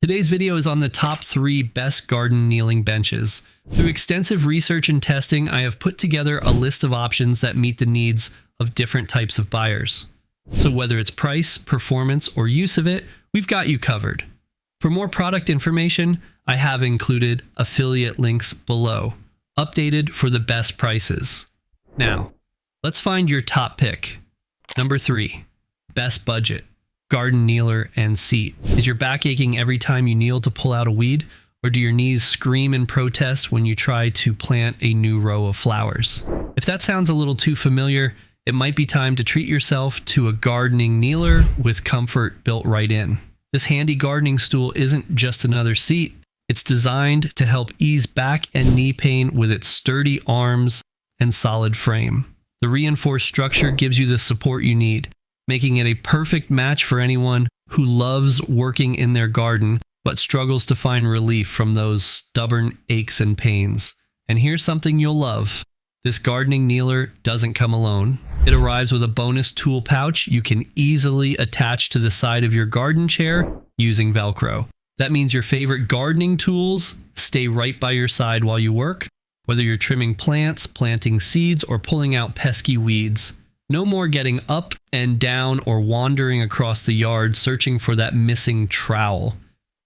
Today's video is on the top 3 best garden kneeling benches. Through extensive research and testing, I have put together a list of options that meet the needs of different types of buyers. So whether it's price, performance, or use of it, we've got you covered. For more product information, I have included affiliate links below, updated for the best prices. Now, let's find your top pick. Number 3, best budget. Garden kneeler and seat. Is your back aching every time you kneel to pull out a weed? Or do your knees scream in protest when you try to plant a new row of flowers? If that sounds a little too familiar, it might be time to treat yourself to a gardening kneeler with comfort built right in. This handy gardening stool isn't just another seat. It's designed to help ease back and knee pain with its sturdy arms and solid frame. The reinforced structure gives you the support you need, making it a perfect match for anyone who loves working in their garden but struggles to find relief from those stubborn aches and pains. And here's something you'll love. This gardening kneeler doesn't come alone. It arrives with a bonus tool pouch you can easily attach to the side of your garden chair using Velcro. That means your favorite gardening tools stay right by your side while you work, whether you're trimming plants, planting seeds, or pulling out pesky weeds. No more getting up and down or wandering across the yard searching for that missing trowel.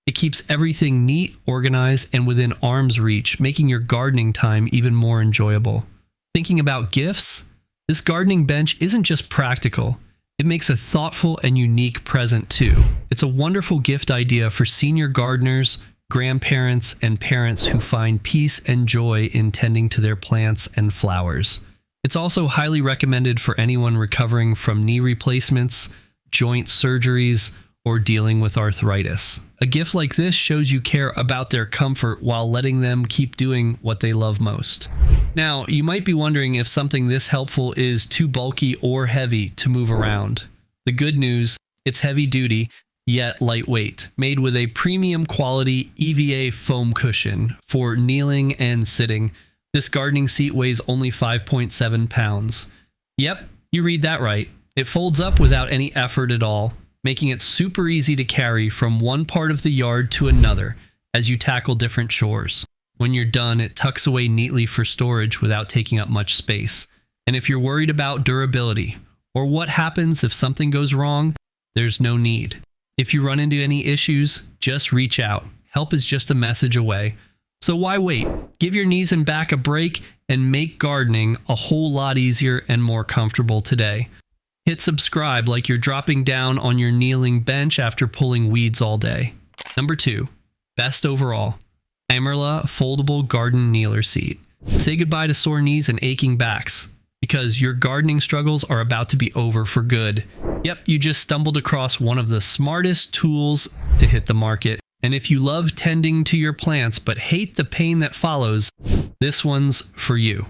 It keeps everything neat, organized, and within arm's reach, making your gardening time even more enjoyable. Thinking about gifts? This gardening bench isn't just practical. It makes a thoughtful and unique present too. It's a wonderful gift idea for senior gardeners, grandparents, and parents who find peace and joy in tending to their plants and flowers. It's also highly recommended for anyone recovering from knee replacements, joint surgeries, or dealing with arthritis. A gift like this shows you care about their comfort while letting them keep doing what they love most. Now, you might be wondering if something this helpful is too bulky or heavy to move around. The good news, it's heavy duty, yet lightweight, made with a premium quality EVA foam cushion for kneeling and sitting. This gardening seat weighs only 5.7 pounds. Yep, you read that right. It folds up without any effort at all, making it super easy to carry from one part of the yard to another as you tackle different chores. When you're done, it tucks away neatly for storage without taking up much space. And if you're worried about durability or what happens if something goes wrong, there's no need. If you run into any issues, just reach out. Help is just a message away. So why wait? Give your knees and back a break and make gardening a whole lot easier and more comfortable today. Hit subscribe like you're dropping down on your kneeling bench after pulling weeds all day. Number 2, best overall, Aimerla Foldable Garden Kneeler Seat. Say goodbye to sore knees and aching backs, because your gardening struggles are about to be over for good. Yep, you just stumbled across one of the smartest tools to hit the market. And if you love tending to your plants but hate the pain that follows, this one's for you.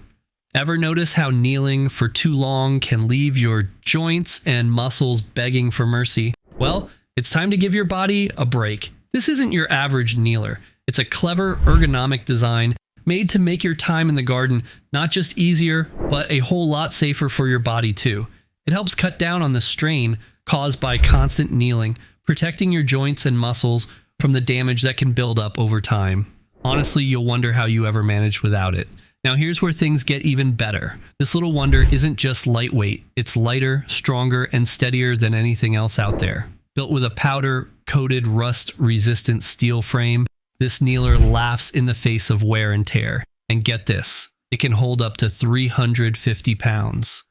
Ever notice how kneeling for too long can leave your joints and muscles begging for mercy? Well, it's time to give your body a break. This isn't your average kneeler. It's a clever ergonomic design made to make your time in the garden not just easier, but a whole lot safer for your body too. It helps cut down on the strain caused by constant kneeling, protecting your joints and muscles from the damage that can build up over time. Honestly, you'll wonder how you ever managed without it. Now here's where things get even better. This little wonder isn't just lightweight, it's lighter, stronger, and steadier than anything else out there. Built with a powder-coated rust-resistant steel frame, this kneeler laughs in the face of wear and tear. And get this, it can hold up to 350 pounds.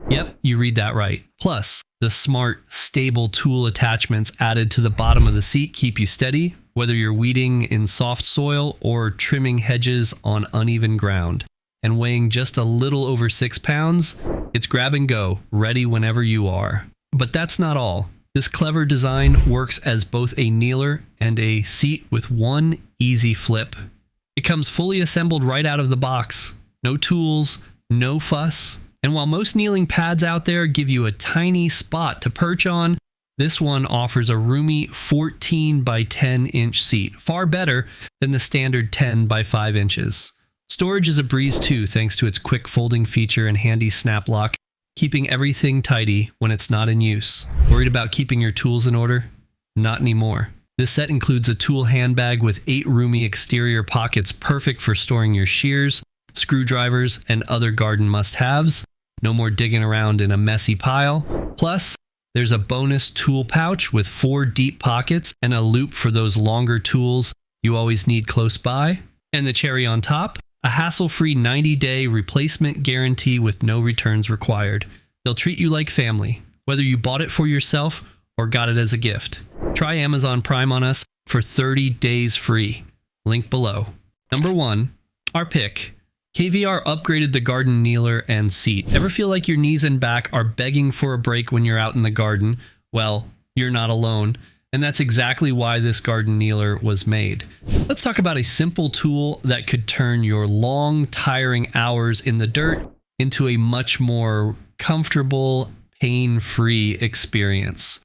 Yep, you read that right. Plus, the smart, stable tool attachments added to the bottom of the seat keep you steady, whether you're weeding in soft soil or trimming hedges on uneven ground. And weighing just a little over 6 pounds, it's grab and go, ready whenever you are. But that's not all. This clever design works as both a kneeler and a seat with one easy flip. It comes fully assembled right out of the box. No tools, no fuss. And while most kneeling pads out there give you a tiny spot to perch on, this one offers a roomy 14 by 10 inch seat, far better than the standard 10 by 5 inches. Storage is a breeze too, thanks to its quick folding feature and handy snap lock, keeping everything tidy when it's not in use. Worried about keeping your tools in order? Not anymore. This set includes a tool handbag with 8 roomy exterior pockets perfect for storing your shears, screwdrivers, and other garden must-haves. No more digging around in a messy pile. Plus, there's a bonus tool pouch with 4 deep pockets and a loop for those longer tools you always need close by. And the cherry on top, a hassle-free 90-day replacement guarantee with no returns required. They'll treat you like family, whether you bought it for yourself or got it as a gift. Try Amazon Prime on us for 30 days free. Link below. Number 1, our pick. KVR upgraded the garden kneeler and seat. Ever feel like your knees and back are begging for a break when you're out in the garden? Well, you're not alone, and that's exactly why this garden kneeler was made. Let's talk about a simple tool that could turn your long, tiring hours in the dirt into a much more comfortable, pain-free experience.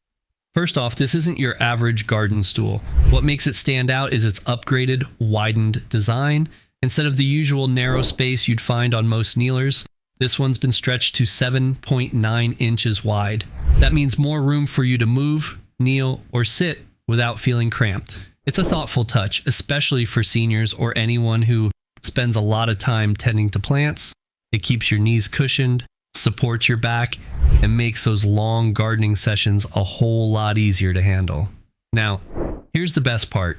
First off, this isn't your average garden stool. What makes it stand out is its upgraded, widened design. Instead of the usual narrow space you'd find on most kneelers, this one's been stretched to 7.9 inches wide. That means more room for you to move, kneel, or sit without feeling cramped. It's a thoughtful touch, especially for seniors or anyone who spends a lot of time tending to plants. It keeps your knees cushioned, supports your back, and makes those long gardening sessions a whole lot easier to handle. Now, here's the best part.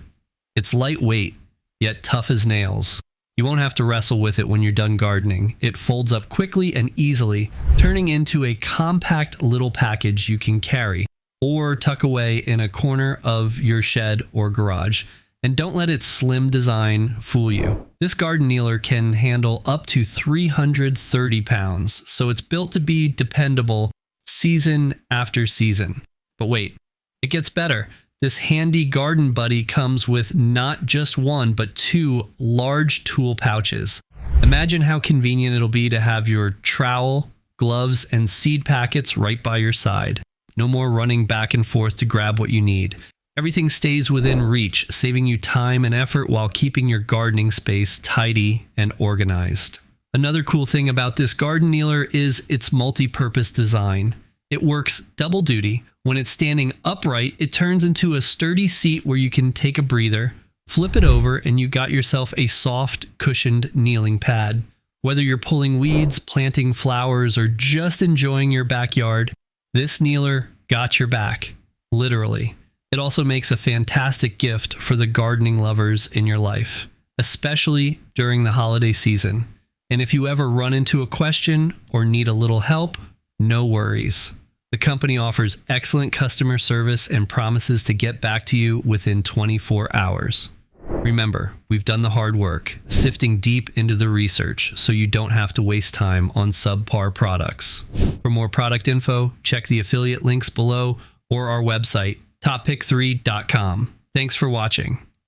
It's lightweight, yet tough as nails. You won't have to wrestle with it when you're done gardening. It folds up quickly and easily, turning into a compact little package you can carry or tuck away in a corner of your shed or garage. And don't let its slim design fool you. This garden kneeler can handle up to 330 pounds, so it's built to be dependable season after season. But wait, it gets better. This handy garden buddy comes with not just 1, but 2 large tool pouches. Imagine how convenient it'll be to have your trowel, gloves, and seed packets right by your side. No more running back and forth to grab what you need. Everything stays within reach, saving you time and effort while keeping your gardening space tidy and organized. Another cool thing about this garden kneeler is its multi-purpose design. It works double duty. When it's standing upright, it turns into a sturdy seat where you can take a breather, flip it over, and you got yourself a soft, cushioned kneeling pad. Whether you're pulling weeds, planting flowers, or just enjoying your backyard, this kneeler got your back, literally. It also makes a fantastic gift for the gardening lovers in your life, especially during the holiday season. And if you ever run into a question or need a little help, no worries. The company offers excellent customer service and promises to get back to you within 24 hours. Remember, we've done the hard work, sifting deep into the research so you don't have to waste time on subpar products. For more product info, check the affiliate links below or our website, toppick3.com. Thanks for watching.